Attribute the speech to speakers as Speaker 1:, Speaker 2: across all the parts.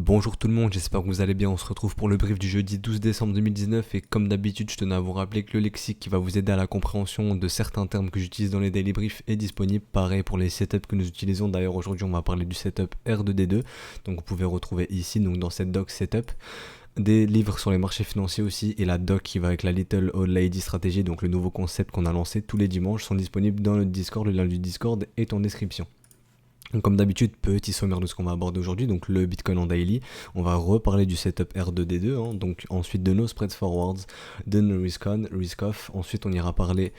Speaker 1: Bonjour tout le monde, j'espère que vous allez bien. On se retrouve pour le brief du jeudi 12 décembre 2019 et comme d'habitude, je tenais à vous rappeler que le lexique qui va vous aider à la compréhension de certains termes que j'utilise dans les daily briefs est disponible. Pareil pour les setups que nous utilisons. D'ailleurs, aujourd'hui, on va parler du setup R2D2. Donc, vous pouvez retrouver ici, donc dans cette doc setup, des livres sur les marchés financiers aussi et la doc qui va avec la Little Old Lady Strategy, donc le nouveau concept qu'on a lancé tous les dimanches, sont disponibles dans notre Discord. Le lien du Discord est en description. Donc, comme d'habitude, petit sommaire de ce qu'on va aborder aujourd'hui, donc le Bitcoin en daily, on va reparler du setup R2D2, donc ensuite de nos spreads forwards, de nos risk on, risk off, ensuite on ira parler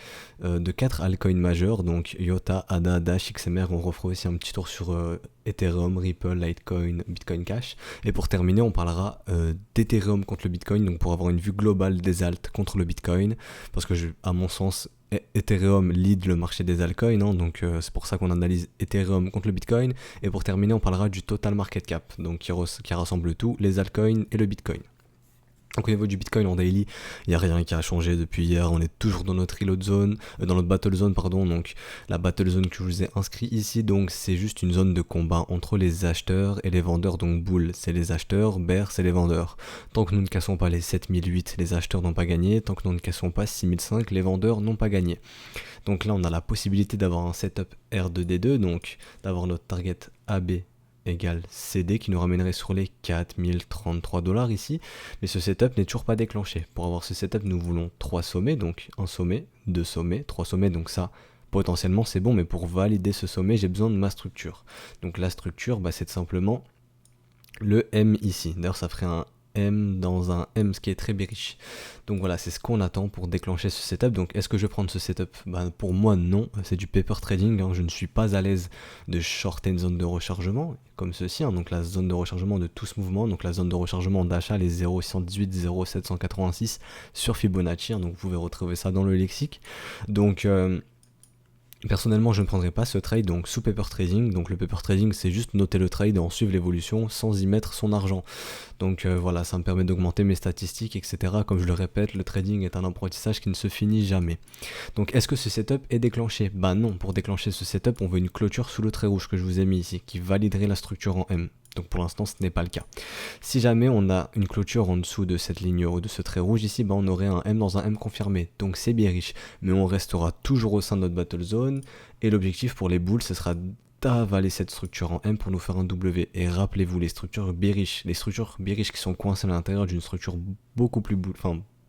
Speaker 1: de 4 altcoins majeurs, donc IOTA, ADA, Dash, XMR, on refera aussi un petit tour sur Ethereum, Ripple, Litecoin, Bitcoin Cash, et pour terminer on parlera d'Ethereum contre le Bitcoin, donc pour avoir une vue globale des alts contre le Bitcoin, parce que à mon sens, Ethereum lead le marché des altcoins, donc c'est pour ça qu'on analyse Ethereum contre le Bitcoin. Et pour terminer, on parlera du total market cap, donc qui rassemble tout, les altcoins et le Bitcoin. Donc au niveau du Bitcoin en daily, il n'y a rien qui a changé depuis hier, on est toujours dans notre reload zone, dans notre battle zone pardon, donc la battle zone que je vous ai inscrit ici, donc c'est juste une zone de combat entre les acheteurs et les vendeurs, donc bull c'est les acheteurs, bear c'est les vendeurs. Tant que nous ne cassons pas les 7008, les acheteurs n'ont pas gagné, tant que nous ne cassons pas 6005, les vendeurs n'ont pas gagné. Donc là on a la possibilité d'avoir un setup R2D2, donc d'avoir notre target AB égale CD qui nous ramènerait sur les 4033 $ ici, mais ce setup n'est toujours pas déclenché. Pour avoir ce setup, nous voulons 3 sommets, donc un sommet, 2 sommets, 3 sommets, donc ça potentiellement c'est bon, mais pour valider ce sommet, j'ai besoin de ma structure. Donc la structure, c'est tout simplement le M ici. D'ailleurs, ça ferait un M dans un M, ce qui est très bearish. Donc voilà, c'est ce qu'on attend pour déclencher ce setup. Donc est-ce que je vais prendre ce setup? Pour moi non, c'est du paper trading, je ne suis pas à l'aise de shorter une zone de rechargement comme ceci, donc la zone de rechargement de tout ce mouvement, donc la zone de rechargement d'achat, les 0,618, 0,786 sur Fibonacci, donc vous pouvez retrouver ça dans le lexique. Donc personnellement, je ne prendrai pas ce trade donc sous paper trading. Donc le paper trading, c'est juste noter le trade et en suivre l'évolution sans y mettre son argent. Donc voilà, ça me permet d'augmenter mes statistiques, etc. Comme je le répète, le trading est un apprentissage qui ne se finit jamais. Donc est-ce que ce setup est déclenché? Non, pour déclencher ce setup, on veut une clôture sous le trait rouge que je vous ai mis ici, qui validerait la structure en M. Donc pour l'instant, ce n'est pas le cas. Si jamais on a une clôture en dessous de cette ligne ou de ce trait rouge ici, on aurait un M dans un M confirmé. Donc c'est bearish. Mais on restera toujours au sein de notre battle zone. Et l'objectif pour les bulls, ce sera d'avaler cette structure en M pour nous faire un W. Et rappelez-vous, les structures bearish qui sont coincées à l'intérieur d'une structure beaucoup plus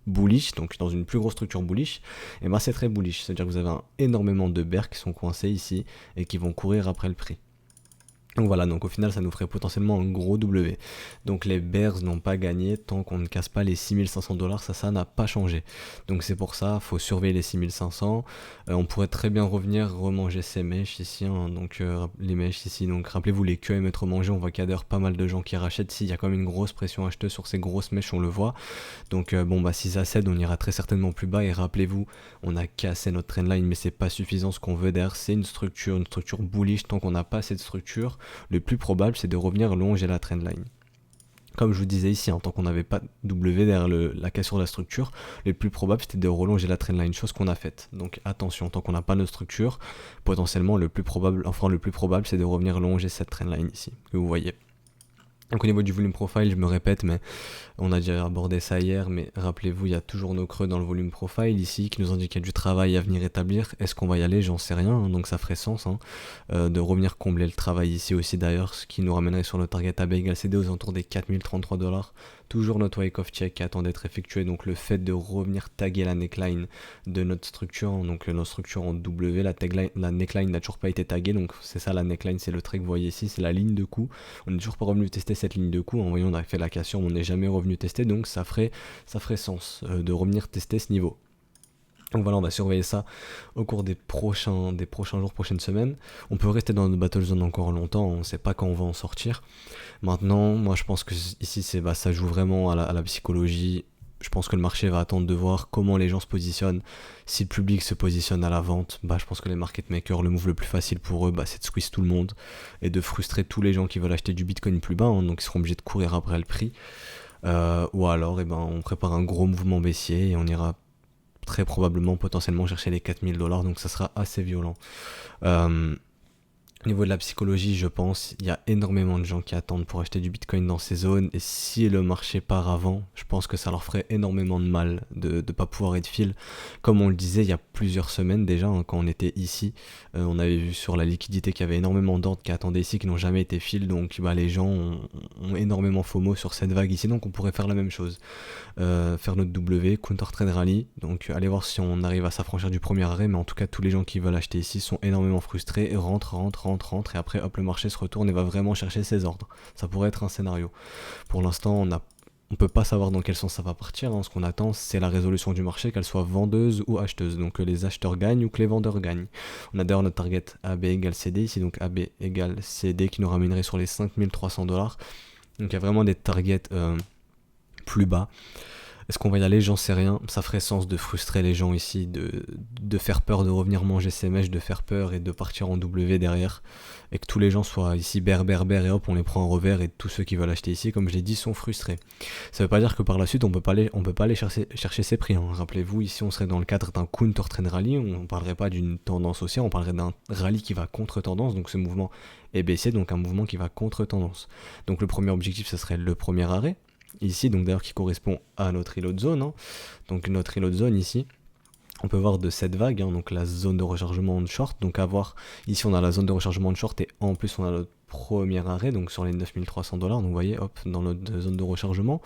Speaker 1: bullish, donc dans une plus grosse structure bullish, et c'est très bullish. C'est-à-dire que vous avez énormément de bears qui sont coincés ici et qui vont courir après le prix. Donc voilà, donc au final ça nous ferait potentiellement un gros W. Donc les bears n'ont pas gagné tant qu'on ne casse pas les 6500 $, ça n'a pas changé. Donc c'est pour ça, faut surveiller les 6500. On pourrait très bien revenir remanger ces mèches ici, donc les mèches ici. Donc rappelez-vous les QM être mangés, on voit qu'il y a d'ailleurs pas mal de gens qui rachètent ici. Il y a quand même une grosse pression acheteuse sur ces grosses mèches, on le voit. Donc si ça cède, on ira très certainement plus bas. Et rappelez-vous, on a cassé notre trendline, mais c'est pas suffisant. Ce qu'on veut derrière, c'est une structure bullish. Tant qu'on n'a pas cette structure, le plus probable c'est de revenir longer la trendline. Comme je vous disais ici, tant qu'on n'avait pas W derrière la cassure de la structure, le plus probable c'était de relonger la trendline, chose qu'on a faite. Donc attention, tant qu'on n'a pas de structure, potentiellement le plus probable c'est de revenir longer cette trendline ici, que vous voyez. Donc au niveau du volume profile, je me répète, mais on a déjà abordé ça hier, mais rappelez-vous, il y a toujours nos creux dans le volume profile ici qui nous indiquent qu'il y a du travail à venir établir. Est-ce qu'on va y aller? J'en sais rien, donc ça ferait sens de revenir combler le travail ici aussi d'ailleurs, ce qui nous ramènerait sur le target AB égale CD aux alentours des 4033 $. Toujours notre wake of check qui attend d'être effectué, donc le fait de revenir taguer la neckline de notre structure, donc notre structure en W, la neckline n'a toujours pas été taguée, donc c'est ça la neckline, c'est le trait que vous voyez ici, c'est la ligne de coup. On n'est toujours pas revenu tester cette ligne de coup, en voyant on a fait la cassure, mais on n'est jamais revenu tester, donc ça ferait sens de revenir tester ce niveau. Donc voilà, on va surveiller ça au cours des prochains jours, prochaines semaines. On peut rester dans notre battle zone encore longtemps, on ne sait pas quand on va en sortir. Maintenant, moi je pense que ici ça joue vraiment à la psychologie. Je pense que le marché va attendre de voir comment les gens se positionnent. Si le public se positionne à la vente, je pense que les market makers, le move le plus facile pour eux, c'est de squeeze tout le monde et de frustrer tous les gens qui veulent acheter du Bitcoin plus bas, donc ils seront obligés de courir après le prix. Ou alors on prépare un gros mouvement baissier et on ira très probablement potentiellement chercher les 4000 $, donc ça sera assez violent. Au niveau de la psychologie, je pense, il y a énormément de gens qui attendent pour acheter du Bitcoin dans ces zones. Et si le marché part avant, je pense que ça leur ferait énormément de mal de ne pas pouvoir être fil. Comme on le disait il y a plusieurs semaines déjà, hein, quand on était ici, on avait vu sur la liquidité qu'il y avait énormément d'ordres qui attendaient ici, qui n'ont jamais été fil. Donc bah, les gens ont énormément FOMO sur cette vague ici. Donc on pourrait faire la même chose. Faire notre W, Counter Trade Rally. Donc allez voir si on arrive à s'affranchir du premier arrêt. Mais en tout cas, tous les gens qui veulent acheter ici sont énormément frustrés. Et rentrent. Et après, hop, le marché se retourne et va vraiment chercher ses ordres. Ça pourrait être un scénario. Pour l'instant, on peut pas savoir dans quel sens ça va partir. Hein. Ce qu'on attend, c'est la résolution du marché, qu'elle soit vendeuse ou acheteuse. Donc que les acheteurs gagnent ou que les vendeurs gagnent. On a d'ailleurs notre target AB égale CD ici. Donc AB égale CD qui nous ramènerait sur les 5300$. Donc il y a vraiment des targets plus bas. Est-ce qu'on va y aller? J'en sais rien. Ça ferait sens de frustrer les gens ici, de faire peur, de revenir manger ses mèches, de faire peur et de partir en W derrière. Et que tous les gens soient ici berbère et hop, on les prend en revers et tous ceux qui veulent acheter ici, comme je l'ai dit, sont frustrés. Ça veut pas dire que par la suite, on peut pas aller chercher ses prix. Hein. Rappelez-vous, ici, on serait dans le cadre d'un counter trend rally. On parlerait pas d'une tendance haussière, on parlerait d'un rallye qui va contre tendance. Donc ce mouvement est baissier, donc un mouvement qui va contre tendance. Donc le premier objectif, ce serait le premier arrêt. Ici, donc d'ailleurs qui correspond à notre îlot de zone. Hein. Donc notre îlot de zone ici, on peut voir de cette vague, hein, donc la zone de rechargement de short. Donc à voir, ici on a la zone de rechargement de short et en plus on a notre premier arrêt, donc sur les 9300$. Donc vous voyez, hop, dans notre zone de rechargement.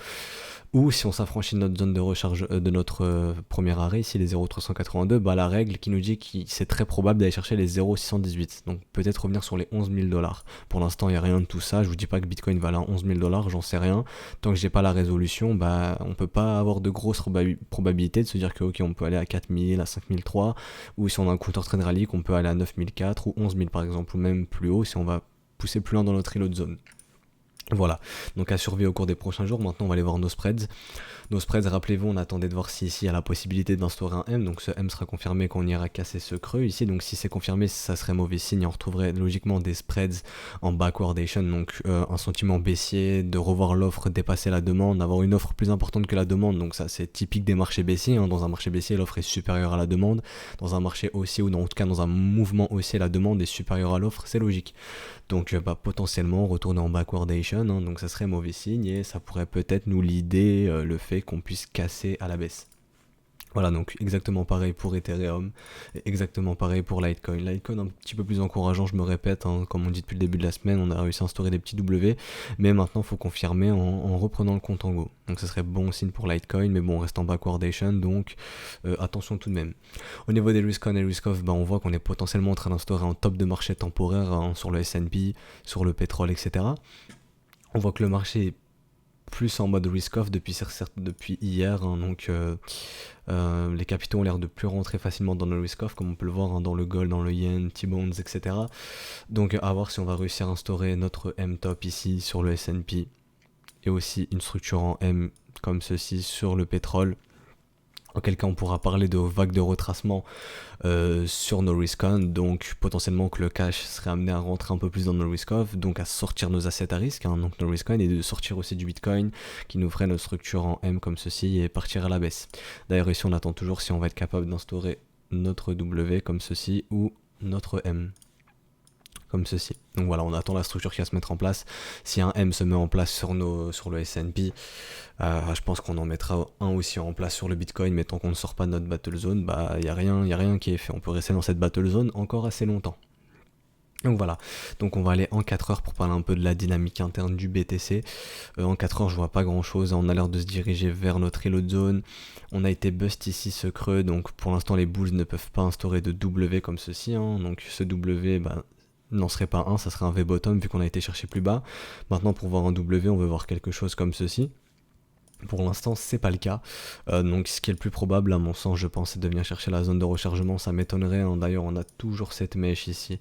Speaker 1: Ou si on s'affranchit de notre zone de recharge de notre premier arrêt, ici les 0,382, bah la règle qui nous dit que c'est très probable d'aller chercher les 0,618. Donc peut-être revenir sur les 11 000$. Pour l'instant, il n'y a rien de tout ça. Je vous dis pas que Bitcoin va à 11 000$, j'en sais rien. Tant que j'ai pas la résolution, bah on peut pas avoir de grosses probabilités de se dire que ok, on peut aller à 4000, à 5003, ou si on a un counter trend rally, qu'on peut aller à 9004 ou 11 000 par exemple, ou même plus haut si on va pousser plus loin dans notre îlot de zone. Voilà, donc à surveiller au cours des prochains jours. Maintenant on va aller voir nos spreads. Nos spreads, rappelez-vous, on attendait de voir si ici il y a la possibilité d'instaurer un M, donc ce M sera confirmé quand on ira casser ce creux ici, donc si c'est confirmé, ça serait mauvais signe, on retrouverait logiquement des spreads en backwardation, donc un sentiment baissier, de revoir l'offre dépasser la demande, avoir une offre plus importante que la demande, donc ça c'est typique des marchés baissiers, hein. Dans un marché baissier l'offre est supérieure à la demande, dans un marché haussier ou en tout cas dans un mouvement haussier la demande est supérieure à l'offre, c'est logique. Donc potentiellement retourner en backwardation, hein, donc ça serait mauvais signe et ça pourrait peut-être nous leader le fait qu'on puisse casser à la baisse. Voilà, donc exactement pareil pour Ethereum, et exactement pareil pour Litecoin. Litecoin un petit peu plus encourageant, je me répète, hein, comme on dit depuis le début de la semaine, on a réussi à instaurer des petits W, mais maintenant il faut confirmer en reprenant le compte en Go. Donc ce serait bon signe pour Litecoin, mais bon, on reste en backwardation, donc attention tout de même. Au niveau des risk on et risk off, on voit qu'on est potentiellement en train d'instaurer un top de marché temporaire, hein, sur le S&P, sur le pétrole, etc. On voit que le marché est plus en mode risk-off depuis hier, hein, donc les capitaux ont l'air de plus rentrer facilement dans le risk-off, comme on peut le voir, hein, dans le gold, dans le yen, T-bonds, etc. Donc à voir si on va réussir à instaurer notre M-top ici sur le S&P, et aussi une structure en M comme ceci sur le pétrole. Auquel cas on pourra parler de vagues de retracement sur nos risk-on, donc potentiellement que le cash serait amené à rentrer un peu plus dans nos risk-off, donc à sortir nos assets à risque, hein, donc nos risk-on, et de sortir aussi du Bitcoin qui nous ferait notre structure en M comme ceci et partir à la baisse. D'ailleurs ici on attend toujours si on va être capable d'instaurer notre W comme ceci ou notre M comme ceci. Donc voilà, on attend la structure qui va se mettre en place. Si un M se met en place sur le S&P, je pense qu'on en mettra un aussi en place sur le Bitcoin, mais tant qu'on ne sort pas de notre battle zone, il n'y a rien qui est fait. On peut rester dans cette battle zone encore assez longtemps. Donc voilà, donc on va aller en 4 heures pour parler un peu de la dynamique interne du BTC. En 4 heures je vois pas grand chose, on a l'air de se diriger vers notre îlot de zone. On a été bust ici ce creux, donc pour l'instant les bulls ne peuvent pas instaurer de W comme ceci, hein. Donc ce W n'en serait pas un, ça serait un V-bottom vu qu'on a été chercher plus bas. Maintenant pour voir un W on veut voir quelque chose comme ceci. Pour l'instant c'est pas le cas, donc ce qui est le plus probable à mon sens je pense c'est de venir chercher la zone de rechargement, ça m'étonnerait, hein. D'ailleurs on a toujours cette mèche ici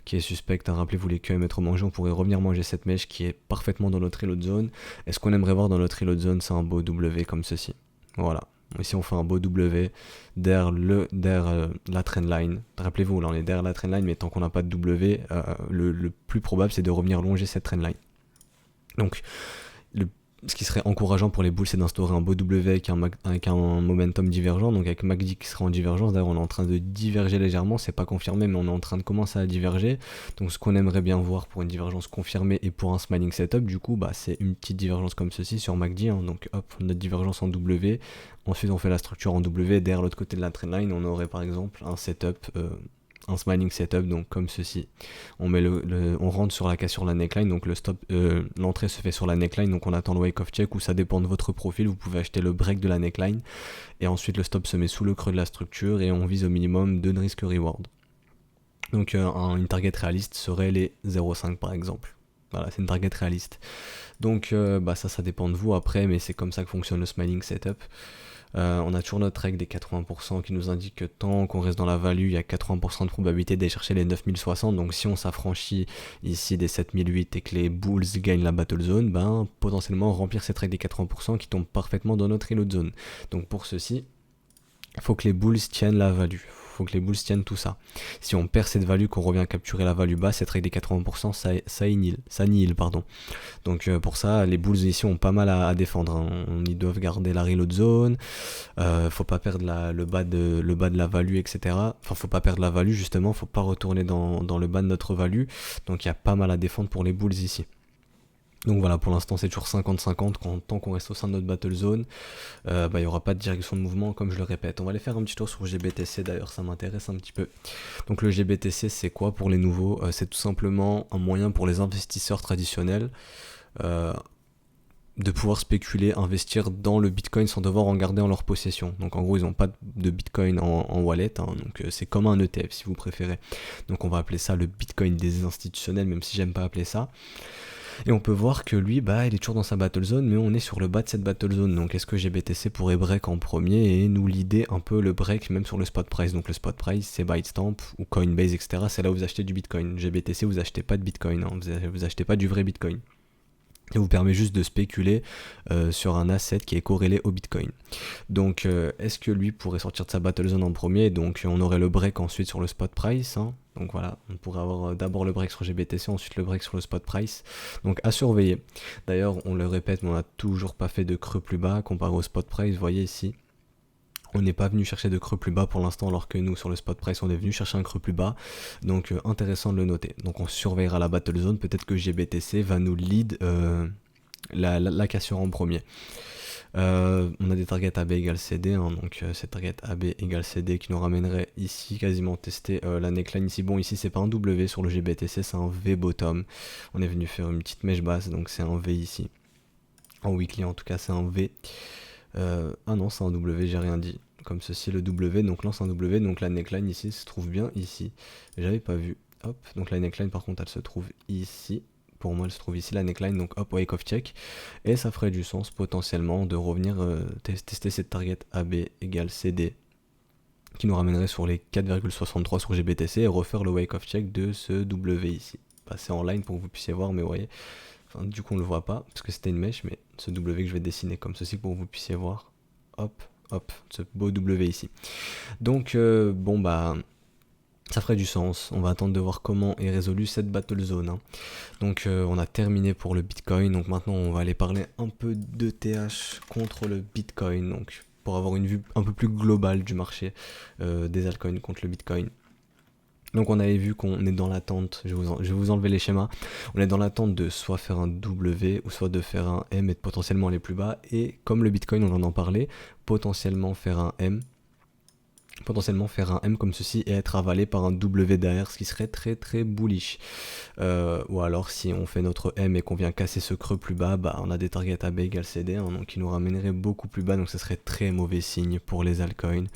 Speaker 1: qui est suspecte, hein. Rappelez-vous les QM être mangés, on pourrait revenir manger cette mèche qui est parfaitement dans notre îlot de zone, et ce qu'on aimerait voir dans notre îlot de zone c'est un beau W comme ceci, voilà. Ici on fait un beau W derrière la trendline. Rappelez-vous, là on est derrière la trendline, mais tant qu'on n'a pas de W, le plus probable c'est de revenir longer cette trendline. Donc ce qui serait encourageant pour les bulls, c'est d'instaurer un beau W avec un momentum divergent, donc avec MACD qui sera en divergence. D'ailleurs, on est en train de diverger légèrement, c'est pas confirmé, mais on est en train de commencer à diverger. Donc, ce qu'on aimerait bien voir pour une divergence confirmée et pour un smiling setup, du coup, bah, c'est une petite divergence comme ceci sur MACD. Hein. Donc, hop, notre divergence en W. Ensuite, on fait la structure en W. Derrière l'autre côté de la trendline, on aurait par exemple un setup. Un smiling setup, donc comme ceci. On rentre sur la cassure de la neckline, donc l'entrée se fait sur la neckline, donc on attend le wake of check, ou ça dépend de votre profil. Vous pouvez acheter le break de la neckline et ensuite le stop se met sous le creux de la structure et on vise au minimum 2 risk reward. Donc une target réaliste serait les 0,5 par exemple. Voilà, c'est une target réaliste. Donc ça dépend de vous après, mais c'est comme ça que fonctionne le smiling setup. On a toujours notre règle des 80% qui nous indique que tant qu'on reste dans la value, il y a 80% de probabilité d'aller chercher les 9060. Donc si on s'affranchit ici des 7008 et que les bulls gagnent la battle zone, ben potentiellement remplir cette règle des 80% qui tombe parfaitement dans notre reload zone. Donc pour ceci, il faut que les bulls tiennent la value. Faut que les bulls tiennent tout ça. Si on perd cette value, qu'on revient capturer la value basse, cette règle des 80%, ça annihile, pardon. Donc pour ça, les bulls ici ont pas mal à défendre. Hein. Ils doivent garder la reload zone. Faut pas perdre le bas de la value, etc. Enfin, faut pas perdre la value justement. Faut pas retourner dans le bas de notre value. Donc il y a pas mal à défendre pour les bulls ici. Donc voilà, pour l'instant c'est toujours 50-50, tant qu'on reste au sein de notre battle zone, il n'y aura pas de direction de mouvement comme je le répète. On va aller faire un petit tour sur GBTC d'ailleurs, ça m'intéresse un petit peu. Donc le GBTC c'est quoi pour les nouveaux? C'est tout simplement un moyen pour les investisseurs traditionnels de pouvoir spéculer, investir dans le Bitcoin sans devoir en garder en leur possession. Donc en gros ils n'ont pas de Bitcoin en wallet, hein, donc c'est comme un ETF si vous préférez. Donc on va appeler ça le Bitcoin des institutionnels, même si j'aime pas appeler ça. Et on peut voir que lui, il est toujours dans sa battle zone, mais on est sur le bas de cette battle zone. Donc est-ce que GBTC pourrait break en premier et nous leader un peu le break même sur le spot price? Donc le spot price, c'est Bitestamp ou Coinbase, etc. C'est là où vous achetez du Bitcoin. GBTC, vous achetez pas de Bitcoin, hein. Vous achetez pas du vrai Bitcoin. Ça vous permet juste de spéculer sur un asset qui est corrélé au Bitcoin. Donc est-ce que lui pourrait sortir de sa battle zone en premier? Donc on aurait le break ensuite sur le spot price, hein. Donc voilà, on pourrait avoir d'abord le break sur GBTC, ensuite le break sur le spot price. Donc à surveiller. D'ailleurs on le répète, mais on n'a toujours pas fait de creux plus bas comparé au spot price. Vous voyez ici, on n'est pas venu chercher de creux plus bas pour l'instant, alors que nous sur le spot price on est venu chercher un creux plus bas. Donc intéressant de le noter. Donc on surveillera la battle zone. Peut-être que GBTC va nous lead la cassure en premier. On a des targets AB égale CD, hein, donc cette target AB égale CD qui nous ramènerait ici quasiment tester la neckline ici. Bon, ici c'est pas un W sur le GBTC, c'est un V bottom. On est venu faire une petite mèche basse, donc c'est un V ici. En weekly en tout cas c'est un V. Ah non, c'est un W, j'ai rien dit. Comme ceci, le W, donc lance un W, donc la neckline ici se trouve bien ici. J'avais pas vu. Hop, donc la neckline par contre elle se trouve ici. Pour moi elle se trouve ici la neckline, donc hop, wake of check. Et ça ferait du sens potentiellement de revenir tester cette target AB égale CD qui nous ramènerait sur les 4,63 sur GBTC et refaire le wake of check de ce W ici. Passer en line pour que vous puissiez voir, mais vous voyez, enfin, du coup on le voit pas parce que c'était une mèche, mais ce W que je vais dessiner comme ceci pour que vous puissiez voir. Hop, hop, ce beau W ici. Donc ça ferait du sens. On va attendre de voir comment est résolue cette battle zone, hein. Donc on a terminé pour le Bitcoin. Donc maintenant on va aller parler un peu d'ETH contre le Bitcoin. Donc pour avoir une vue un peu plus globale du marché des altcoins contre le Bitcoin. Donc on avait vu qu'on est dans l'attente, je vais vous enlever les schémas, on est dans l'attente de soit faire un W ou soit de faire un M et de potentiellement aller plus bas. Et comme le Bitcoin on en parlait, potentiellement faire un M comme ceci et être avalé par un W derrière, ce qui serait très très bullish. Ou alors si on fait notre M et qu'on vient casser ce creux plus bas, on a des targets AB égale CD, hein, donc qui nous ramènerait beaucoup plus bas, donc ce serait très mauvais signe pour les altcoins.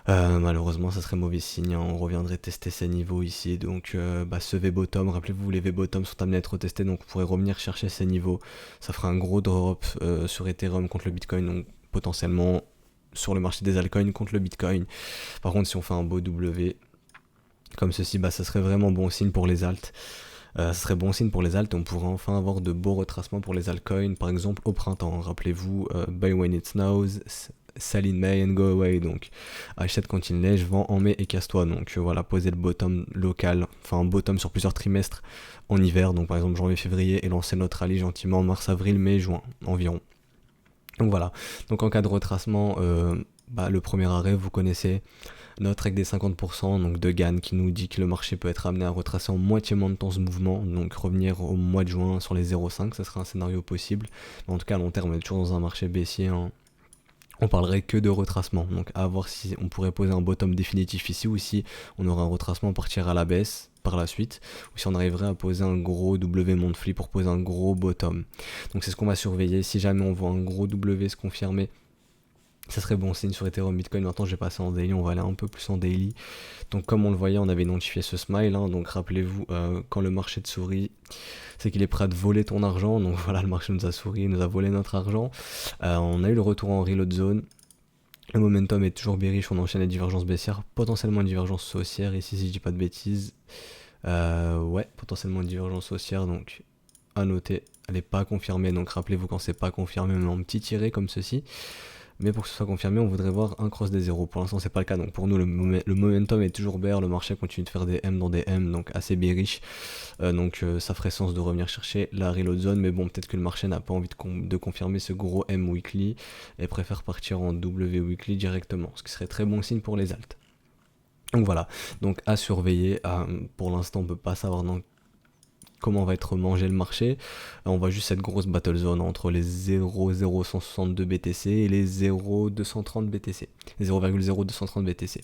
Speaker 1: Malheureusement ça serait mauvais signe, hein. On reviendrait tester ces niveaux ici, donc ce V-bottom, rappelez-vous les V-bottom sont amenés à être retestés, donc on pourrait revenir chercher ces niveaux, ça ferait un gros drop sur Ethereum contre le Bitcoin, donc potentiellement sur le marché des altcoins contre le Bitcoin. Par contre si on fait un beau W comme ceci, ça serait vraiment bon signe pour les alts. Ce serait bon signe pour les alts et on pourrait enfin avoir de beaux retracements pour les altcoins, par exemple au printemps. Rappelez-vous, buy when it snows, sell in May and go away, donc achète quand il neige, vends en mai et casse-toi. Donc voilà, poser le bottom local, enfin un bottom sur plusieurs trimestres en hiver, donc par exemple janvier, février, et lancer notre rallye gentiment en mars, avril, mai, juin environ. Donc voilà, donc en cas de retracement, le premier arrêt, vous connaissez notre règle des 50%, donc de Gann, qui nous dit que le marché peut être amené à retracer en moitié moins de temps ce mouvement, donc revenir au mois de juin sur les 0,5, ça serait un scénario possible. Mais en tout cas, à long terme, on est toujours dans un marché baissier, hein. On parlerait que de retracement, donc à voir si on pourrait poser un bottom définitif ici, ou si on aurait un retracement partir à la baisse par la suite, ou si on arriverait à poser un gros W monthly pour poser un gros bottom. Donc c'est ce qu'on va surveiller. Si jamais on voit un gros W se confirmer, ça serait bon signe sur Ethereum, Bitcoin. Maintenant je vais passer en daily, on va aller un peu plus en daily. Donc comme on le voyait, on avait identifié ce smile, hein. Donc rappelez-vous, quand le marché te sourit, c'est qu'il est prêt à te voler ton argent. Donc voilà, le marché nous a souri, nous a volé notre argent. On a eu le retour en reload zone. Le momentum est toujours bearish, on enchaîne les divergences baissières, potentiellement une divergence haussière ici si je dis pas de bêtises. Ouais, potentiellement une divergence haussière, donc à noter, elle n'est pas confirmée, donc rappelez-vous quand c'est pas confirmé, même en petit tiré comme ceci. Mais pour que ce soit confirmé, on voudrait voir un cross des zéros. Pour l'instant, c'est pas le cas. Donc pour nous, le momentum est toujours bear. Le marché continue de faire des M dans des M, donc assez bearish. Donc ça ferait sens de revenir chercher la reload zone. Mais bon, peut-être que le marché n'a pas envie de confirmer ce gros M weekly et préfère partir en W weekly directement, ce qui serait très bon signe pour les alts. Donc voilà, donc à surveiller. Pour l'instant, on peut pas savoir dans comment va être mangé le marché. On voit juste cette grosse battle zone entre les 0,0162 BTC et les 0,230 BTC, 0,0230 BTC.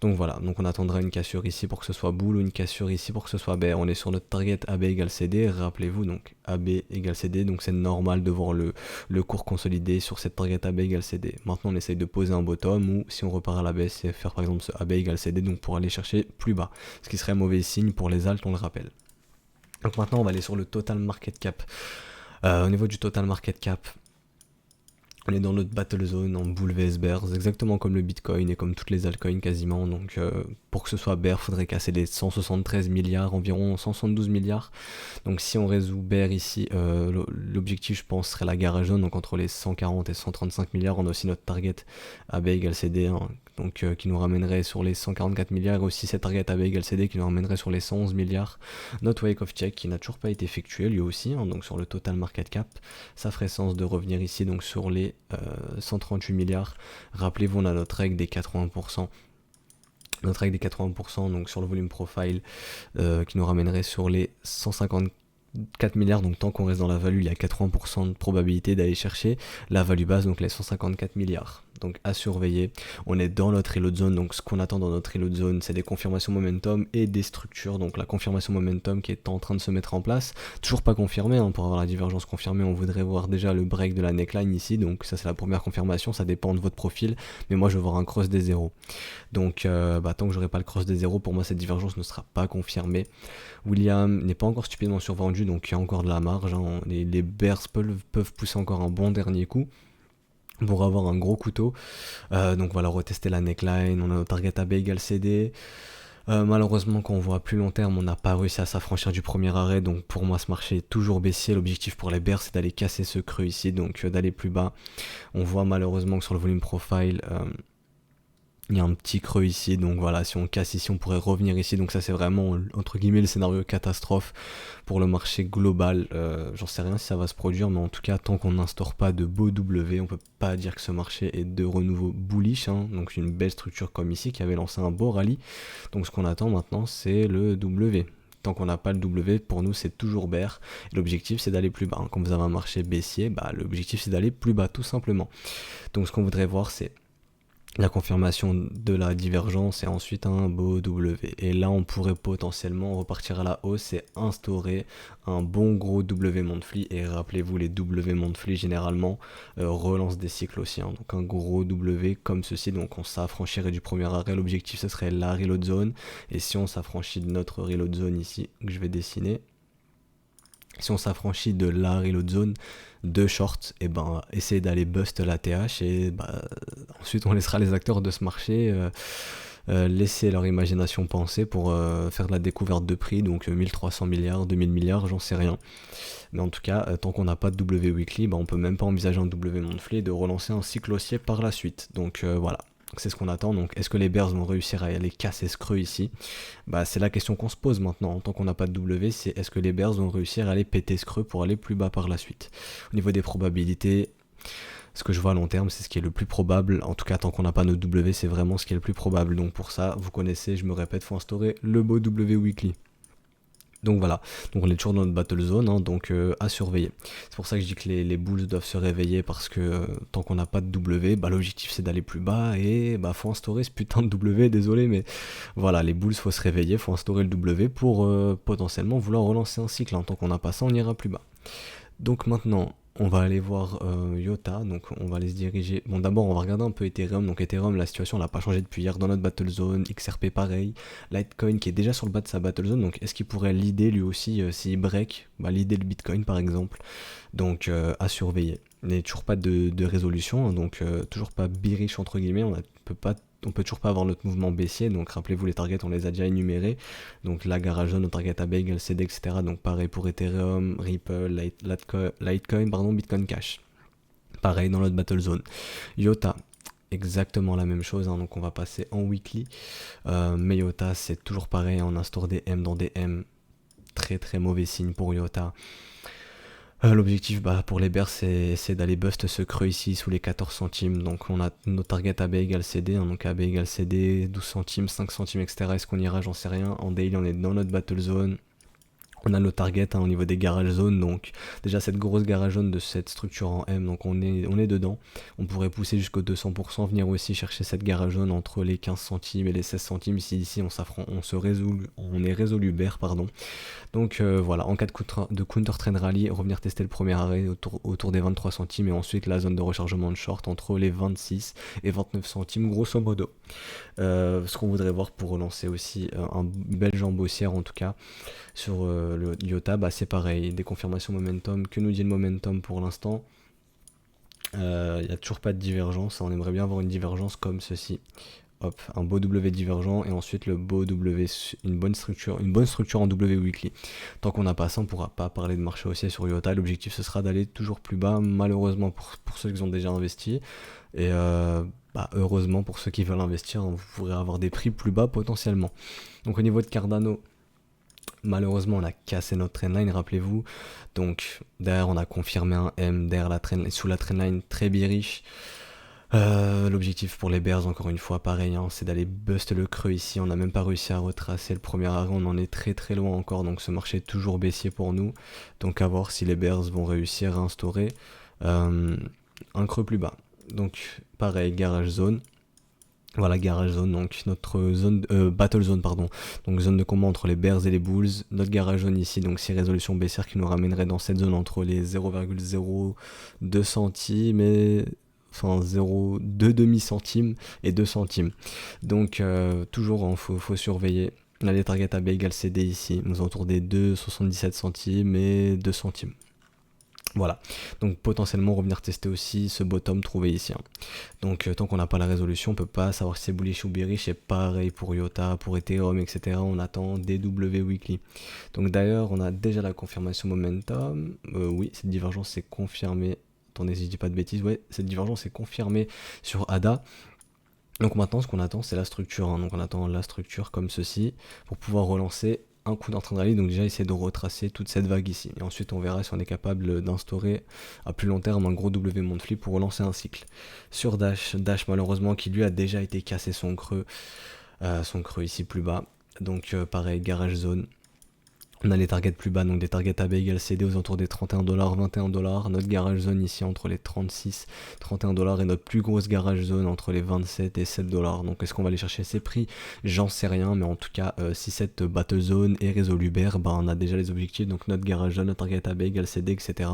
Speaker 1: Donc voilà, donc on attendra une cassure ici pour que ce soit bull ou une cassure ici pour que ce soit bear. On est sur notre target AB égale CD, rappelez-vous, donc AB égale CD, donc c'est normal de voir le cours consolidé sur cette target AB égale CD. Maintenant on essaye de poser un bottom, ou si on repart à la baisse, c'est faire par exemple ce AB égale CD, donc pour aller chercher plus bas, ce qui serait un mauvais signe pour les alts, on le rappelle. Donc maintenant on va aller sur le total market cap. Au niveau du total market cap, on est dans notre battle zone en bull vs bears, exactement comme le Bitcoin et comme toutes les altcoins quasiment. Donc pour que ce soit bear, il faudrait casser les 173 milliards, environ 172 milliards. Donc si on résout bear ici, l'objectif je pense serait la garage zone, donc entre les 140 et 135 milliards. On a aussi notre target AB égale CD, hein, donc qui nous ramènerait sur les 144 milliards, et aussi cette target AB égale CD qui nous ramènerait sur les 111 milliards. Notre wake of check qui n'a toujours pas été effectué lui aussi, hein, donc sur le total market cap, ça ferait sens de revenir ici donc sur les 138 milliards. Rappelez-vous, on a notre règle des 80%. Notre règle des 80%, donc sur le volume profile, qui nous ramènerait sur les 154 milliards, donc tant qu'on reste dans la value, il y a 80% de probabilité d'aller chercher la value base, donc les 154 milliards. Donc à surveiller, on est dans notre reload zone, donc ce qu'on attend dans notre reload zone, c'est des confirmations momentum et des structures. Donc la confirmation momentum qui est en train de se mettre en place, toujours pas confirmée, hein. Pour avoir la divergence confirmée, on voudrait voir déjà le break de la neckline ici, donc ça c'est la première confirmation, ça dépend de votre profil, mais moi je veux voir un cross des zéros. Donc tant que j'aurai pas le cross des zéros, pour moi cette divergence ne sera pas confirmée. William n'est pas encore stupidement survendu, donc il y a encore de la marge, hein. Les bears peuvent pousser encore un bon dernier coup pour avoir un gros couteau. Donc voilà, retester la neckline, on a notre target AB égale CD. Malheureusement, quand on voit à plus long terme, on n'a pas réussi à s'affranchir du premier arrêt, donc pour moi ce marché est toujours baissier. L'objectif pour les bears, c'est d'aller casser ce creux ici, donc d'aller plus bas. On voit malheureusement que sur le volume profile, il y a un petit creux ici, donc voilà, si on casse ici, on pourrait revenir ici. Donc ça c'est vraiment entre guillemets le scénario catastrophe pour le marché global. J'en sais rien si ça va se produire, mais en tout cas tant qu'on n'instaure pas de beau W, on peut pas dire que ce marché est de renouveau bullish, hein. Donc une belle structure comme ici qui avait lancé un beau rallye. Donc ce qu'on attend maintenant c'est le W. Tant qu'on n'a pas le W, pour nous c'est toujours bear. L'objectif c'est d'aller plus bas, hein. Quand vous avez un marché baissier, l'objectif c'est d'aller plus bas tout simplement. Donc ce qu'on voudrait voir c'est la confirmation de la divergence et ensuite un beau W. Et là on pourrait potentiellement repartir à la hausse et instaurer un bon gros W monthly. Et rappelez-vous, les W monthly généralement relancent des cycles aussi, hein. Donc un gros W comme ceci, donc on s'affranchirait du premier arrêt. L'objectif ce serait la reload zone. Et si on s'affranchit de notre reload zone ici, que je vais dessiner, si on s'affranchit de la reload zone de short, et essayer d'aller bust la TH, et ensuite on laissera les acteurs de ce marché laisser leur imagination penser pour faire de la découverte de prix, donc 1300 milliards, 2000 milliards, j'en sais rien. Mais en tout cas, tant qu'on n'a pas de W weekly, bah, on peut même pas envisager un W monthly et de relancer un cycle haussier par la suite. Donc voilà. C'est ce qu'on attend. Donc est-ce que les Bears vont réussir à aller casser ce creux ici? Bah c'est la question qu'on se pose maintenant. Tant qu'on n'a pas de W, c'est est-ce que les Bears vont réussir à aller péter ce creux pour aller plus bas par la suite? Au niveau des probabilités, ce que je vois à long terme, c'est ce qui est le plus probable. En tout cas, tant qu'on n'a pas notre W, c'est vraiment ce qui est le plus probable. Donc pour ça, vous connaissez, je me répète, faut instaurer le beau W weekly. Donc voilà, donc on est toujours dans notre battle zone, hein, donc à surveiller. C'est pour ça que je dis que les bulls doivent se réveiller parce que tant qu'on n'a pas de W, bah, l'objectif c'est d'aller plus bas et bah faut instaurer ce putain de W, désolé mais voilà, les bulls faut se réveiller, faut instaurer le W pour potentiellement vouloir relancer un cycle, hein. Tant qu'on n'a pas ça, on ira plus bas. Donc maintenant, on va aller voir IOTA, donc on va aller se diriger. Bon, d'abord, on va regarder un peu Ethereum. Donc, Ethereum, la situation n'a pas changé depuis hier dans notre battle zone. XRP, pareil. Litecoin qui est déjà sur le bas de sa battle zone. Donc, est-ce qu'il pourrait leader lui aussi s'il break, bah, leader le Bitcoin par exemple. Donc, à surveiller. Il n'y a toujours pas de résolution, hein, donc toujours pas bearish entre guillemets. On peut toujours pas avoir notre mouvement baissier, donc rappelez-vous les targets on les a déjà énumérés, donc la garage zone, notre target AB égale CD, etc. Donc pareil pour Ethereum, Ripple, Litecoin, Bitcoin Cash. Pareil dans notre battle zone. IOTA, exactement la même chose, hein, donc on va passer en weekly. Mais IOTA c'est toujours pareil, on instaure des M dans des M. Très très mauvais signe pour IOTA. L'objectif pour les bears c'est d'aller bust ce creux ici sous les 14 centimes. Donc on a notre target AB égale CD, hein, donc AB égale CD, 12 centimes, 5 centimes, etc. Est-ce qu'on ira? J'en sais rien. En daily on est dans notre battle zone. On a nos targets, hein, au niveau des garage zones, donc déjà cette grosse garage zone de cette structure en M, donc on est dedans. On pourrait pousser jusqu'au 200%, venir aussi chercher cette garage zone entre les 15 centimes et les 16 centimes si ici on est résolu bear, pardon. Donc voilà, en cas de counter trend rally, revenir tester le premier arrêt autour des 23 centimes et ensuite la zone de rechargement de short entre les 26 et 29 centimes grosso modo. Ce qu'on voudrait voir pour relancer aussi un bel jambe haussière en tout cas sur le IOTA, c'est pareil, des confirmations momentum. Que nous dit le momentum pour l'instant? Il n'y a toujours pas de divergence, on aimerait bien avoir une divergence comme ceci. Hop, un beau W divergent et ensuite le beau W, une bonne structure en W weekly. Tant qu'on n'a pas ça, on ne pourra pas parler de marché haussier sur IOTA. L'objectif ce sera d'aller toujours plus bas, malheureusement pour ceux qui ont déjà investi. Et heureusement pour ceux qui veulent investir, vous pourrez avoir des prix plus bas potentiellement. Donc au niveau de Cardano, malheureusement on a cassé notre trendline, rappelez-vous. Donc derrière on a confirmé un M, derrière sous la trendline très bearish. L'objectif pour les bears, encore une fois, pareil, hein, c'est d'aller bust le creux ici. On n'a même pas réussi à retracer le premier arrêt, on en est très très loin encore, donc ce marché est toujours baissier pour nous. Donc à voir si les bears vont réussir à instaurer un creux plus bas. Donc pareil, garage zone. Voilà, garage zone, donc notre zone battle zone, pardon, donc zone de combat entre les bears et les bulls. Notre garage zone ici, donc 6 résolutions baissières qui nous ramènerait dans cette zone entre les 0,02 centimes et 0,2 demi-centimes et 2 centimes. Donc toujours, hein, faut surveiller. On a les targets AB égale CD ici, nous autour des 2,77 centimes et 2 centimes. Voilà, donc potentiellement revenir tester aussi ce bottom trouvé ici, hein. Donc tant qu'on n'a pas la résolution, on peut pas savoir si c'est bullish ou bearish. Et pareil pour IOTA, pour Ethereum, etc. On attend DW weekly. Donc d'ailleurs, on a déjà la confirmation momentum. Oui, cette divergence est confirmée. Attendez si je dis pas de bêtises. Ouais, cette divergence est confirmée sur ADA. Donc maintenant, ce qu'on attend, c'est la structure, hein. Donc on attend la structure comme ceci pour pouvoir relancer un coup d'entrain de rallye, donc déjà essayer de retracer toute cette vague ici. Et ensuite on verra si on est capable d'instaurer à plus long terme un gros W monthly pour relancer un cycle. Sur Dash malheureusement qui lui a déjà été cassé son creux ici plus bas. Donc pareil, garage zone. On a les targets plus bas, donc des targets AB égale CD aux alentours des $31, $21. Notre garage zone ici entre les 36, $31 et notre plus grosse garage zone entre les 27 et $7. Donc est-ce qu'on va aller chercher ces prix? J'en sais rien, mais en tout cas, si cette battle zone est résolue bear, on a déjà les objectifs. Donc notre garage zone, notre target AB égale CD, etc.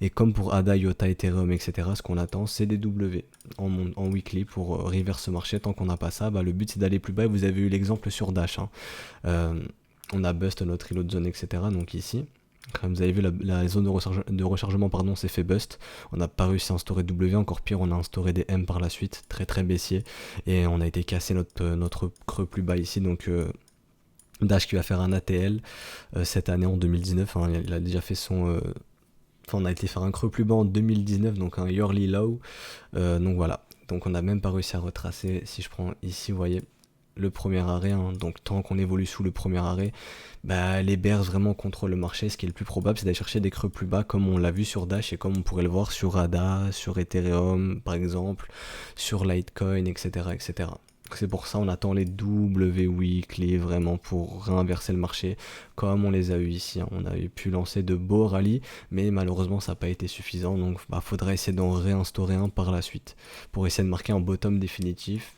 Speaker 1: Et comme pour ADA, IOTA, Ethereum, etc., ce qu'on attend, c'est des W en weekly pour reverse ce marché. Tant qu'on n'a pas ça, le but c'est d'aller plus bas. Et vous avez eu l'exemple sur Dash, hein. On a bust notre reload zone, etc. Donc ici, Comme vous avez vu, la zone de rechargement pardon, s'est fait bust. On n'a pas réussi à instaurer W, encore pire, on a instauré des M par la suite, très très baissier. Et on a été cassé notre creux plus bas ici, donc Dash qui va faire un ATL cette année en 2019, hein, il a déjà fait son... Enfin, on a été faire un creux plus bas en 2019, donc un yearly low. Donc voilà, donc on n'a même pas réussi à retracer. Si je prends ici, vous voyez, le premier arrêt, hein, donc tant qu'on évolue sous le premier arrêt, bah, les bears vraiment contrôlent le marché. Ce qui est le plus probable, c'est d'aller chercher des creux plus bas, comme on l'a vu sur Dash et comme on pourrait le voir sur ADA, sur Ethereum par exemple, sur Litecoin, etc. etc. C'est pour ça on attend les W weekly vraiment pour réinverser le marché comme on les a eu ici, hein. On a pu lancer de beaux rallyes, mais malheureusement ça n'a pas été suffisant, donc faudra essayer d'en réinstaurer un par la suite pour essayer de marquer un bottom définitif,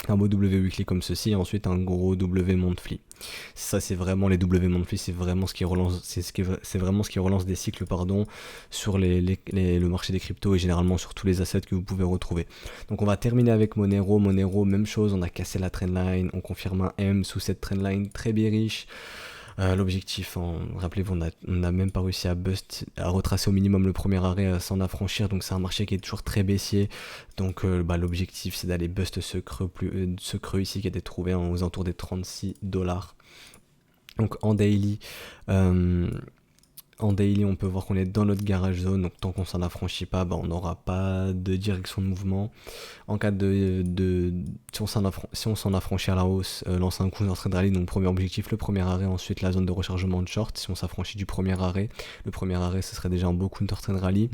Speaker 1: un beau W weekly comme ceci et ensuite un gros W monthly. Ça c'est vraiment les W monthly, c'est vraiment ce qui relance, c'est vraiment ce qui relance des cycles sur le marché des cryptos et généralement sur tous les assets que vous pouvez retrouver. Donc on va terminer avec Monero. Monero, même chose, on a cassé la trendline, on confirme un M sous cette trendline très bearish. L'objectif, rappelez-vous, on n'a même pas réussi à retracer au minimum le premier arrêt sans affranchir, donc c'est un marché qui est toujours très baissier. Donc l'objectif c'est d'aller bust ce creux ici qui a été trouvé aux alentours des 36$. Donc en daily, on peut voir qu'on est dans notre garage zone, donc tant qu'on s'en affranchit pas, on n'aura pas de direction de mouvement. En cas si on s'en affranchit à la hausse, lancer un coup dans trade rally, donc premier objectif, le premier arrêt, ensuite la zone de rechargement de short. Si on s'affranchit du premier arrêt, le premier arrêt, ce serait déjà un beau counter trade rally.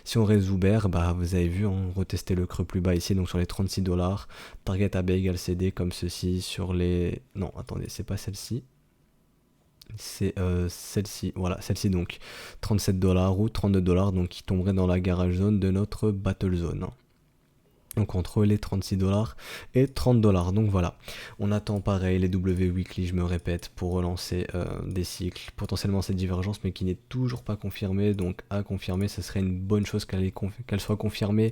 Speaker 1: Si on reste ouvert, vous avez vu, on retestait le creux plus bas ici, donc sur les 36$. Target AB égale CD, comme ceci, sur les... Non, attendez, c'est pas celle-ci. C'est celle-ci, voilà, celle-ci donc 37$ ou 32$, donc qui tomberait dans la garage zone de notre battle zone, hein. Donc entre les 36$ et 30$, donc voilà, on attend pareil les W weekly, je me répète, pour relancer des cycles, potentiellement cette divergence mais qui n'est toujours pas confirmée, donc à confirmer, ce serait une bonne chose qu'elle soit confirmée.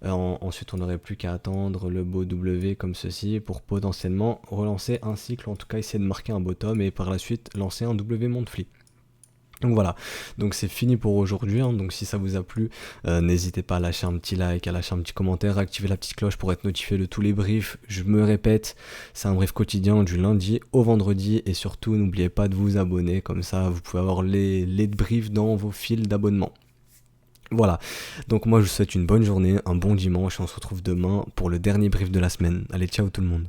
Speaker 1: Ensuite on n'aurait plus qu'à attendre le beau W comme ceci pour potentiellement relancer un cycle, en tout cas essayer de marquer un bottom et par la suite lancer un W monthly. Donc voilà, donc c'est fini pour aujourd'hui, hein. Donc si ça vous a plu, n'hésitez pas à lâcher un petit like, à lâcher un petit commentaire, à activer la petite cloche pour être notifié de tous les briefs. Je me répète, c'est un brief quotidien du lundi au vendredi et surtout n'oubliez pas de vous abonner, comme ça vous pouvez avoir les briefs dans vos fils d'abonnement. Voilà, donc moi je vous souhaite une bonne journée, un bon dimanche et on se retrouve demain pour le dernier brief de la semaine. Allez, ciao tout le monde.